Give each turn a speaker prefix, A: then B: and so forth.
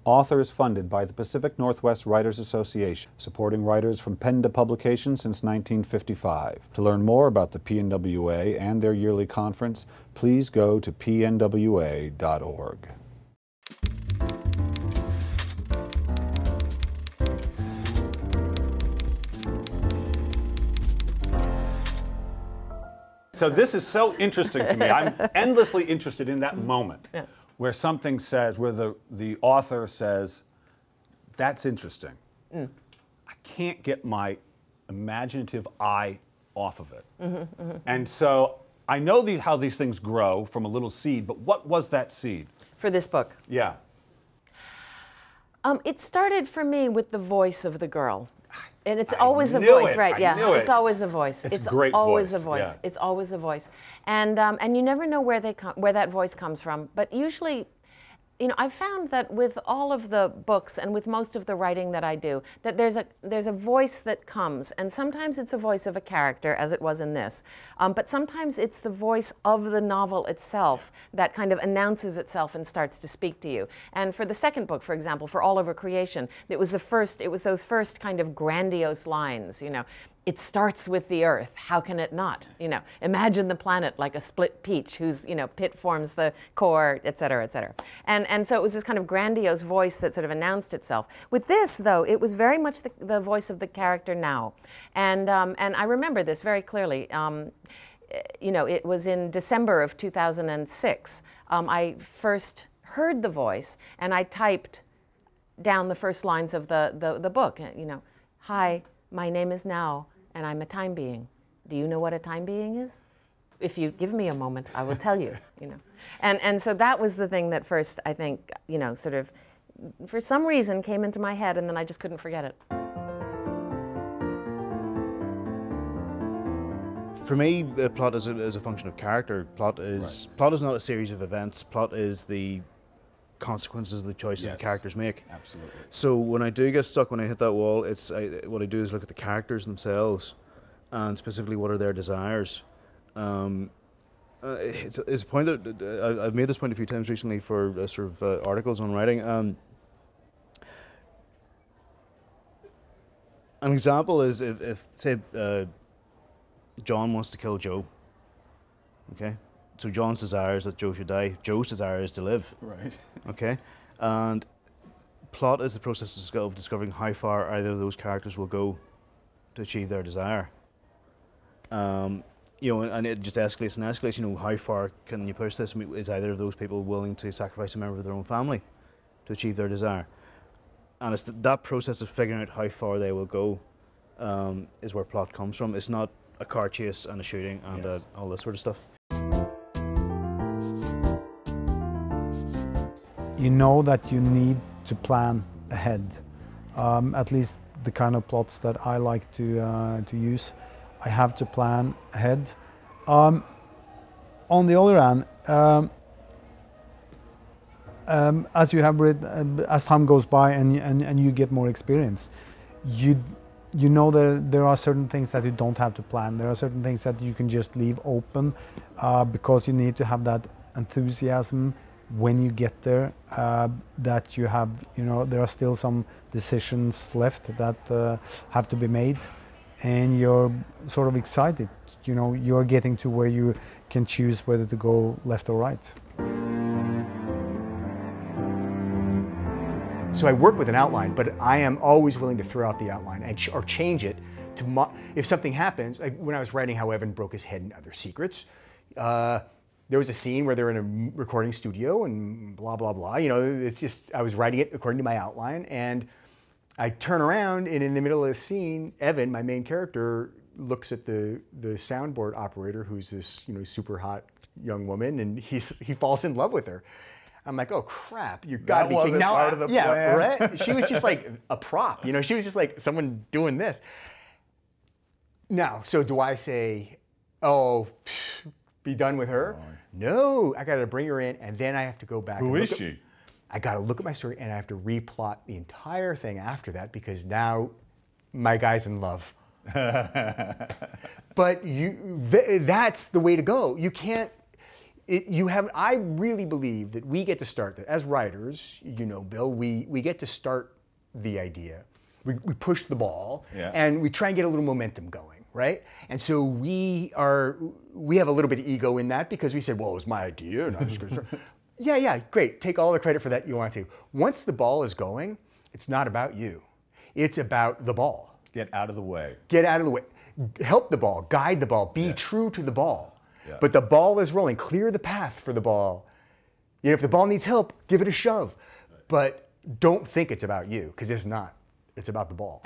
A: Author is funded by the Pacific Northwest Writers Association, supporting writers from pen to publication since 1955. To learn more about the PNWA and their yearly conference, please go to pnwa.org. So this is so interesting to me. I'm endlessly interested in that moment. Yeah. Where something says, where the author says, that's interesting. I can't get my imaginative eye off of it. And so I know how these things grow from a little seed, but what was that seed?
B: For this book?
A: Yeah.
B: It started for me with the voice of the girl. And it's always a voice, right? Yeah, it's always a voice.
A: It's great
B: always
A: voice.
B: a voice.
A: Yeah.
B: It's always a voice, and you never know where that voice comes from. But usually, you know, I've found that with all of the books and with most of the writing that I do, that there's a voice that comes, and sometimes it's a voice of a character, as it was in this, but sometimes it's the voice of the novel itself that kind of announces itself and starts to speak to you. And for the second book, for example, for All Over Creation, it was those first kind of grandiose lines, you know. It starts with the earth, how can it not? You know, imagine the planet like a split peach whose, you know, pit forms the core, et cetera, et cetera. And so it was this kind of grandiose voice that sort of announced itself. With this, though, it was very much the voice of the character now. And I remember this very clearly. You know, it was in December of 2006. I first heard the voice, and I typed down the first lines of the book. You know, hi, my name is Now, and I'm a time being. Do you know what a time being is? If you give me a moment, I will tell you, you know. And so that was the thing that first, I think, you know, sort of, for some reason, came into my head, and then I just couldn't forget it.
C: For me, plot is a function of character. Plot is not a series of events. Plot is the consequences of the choices the characters make.
A: Absolutely.
C: So when I do get stuck, when I hit that wall, what I do is look at the characters themselves, and specifically what are their desires. It's a point that I've made this point a few times recently for sort of articles on writing. An example is if say John wants to kill Joe. Okay. So John's desire is that Joe should die. Joe's desire is to live.
A: Right.
C: Okay? And plot is the process of discovering how far either of those characters will go to achieve their desire. You know, and it just escalates and escalates. You know, how far can you push this? Is either of those people willing to sacrifice a member of their own family to achieve their desire? And it's that process of figuring out how far they will go is where plot comes from. It's not a car chase and a shooting and all this sort of stuff.
D: You know that you need to plan ahead. At least the kind of plots that I like to use, I have to plan ahead. On the other hand, as you have read, as time goes by and you get more experience, you know that there are certain things that you don't have to plan. There are certain things that you can just leave open because you need to have that enthusiasm when you get there, that you have, you know, there are still some decisions left that have to be made, and you're sort of excited. You know, you're getting to where you can choose whether to go left or right.
E: So I work with an outline, but I am always willing to throw out the outline or change it to if something happens. Like when I was writing How Evan Broke His Head and Other Secrets, there was a scene where they're in a recording studio and blah, blah, blah. You know, it's just, I was writing it according to my outline, and I turn around, and in the middle of the scene, Evan, my main character, looks at the soundboard operator, who's this, you know, super hot young woman, and he falls in love with her. I'm like, oh crap, you gotta be kidding. Now,
C: part of the
E: yeah,
C: plan.
E: right? She was just like a prop, you know, she was just like someone doing this. Now, so do I say, oh, be done with her? Oh. No, I gotta bring her in, and then I have to go back.
A: Who is she?
E: I gotta look at my story, and I have to replot the entire thing after that, because now my guy's in love. But that's the way to go. You can't, I really believe that we get to start, as writers, you know, Bill, we get to start the idea. We push the ball, and we try and get a little momentum going, right? And so we have a little bit of ego in that because we said, well, it was my idea, and I was going to start. Yeah, great. Take all the credit for that you want to. Once the ball is going, it's not about you. It's about the ball.
A: Get out of the way.
E: Get out of the way. Help the ball, guide the ball, be true to the ball. Yeah. But the ball is rolling. Clear the path for the ball. You know, if the ball needs help, give it a shove. Right. But don't think it's about you, because it's not. It's about the ball.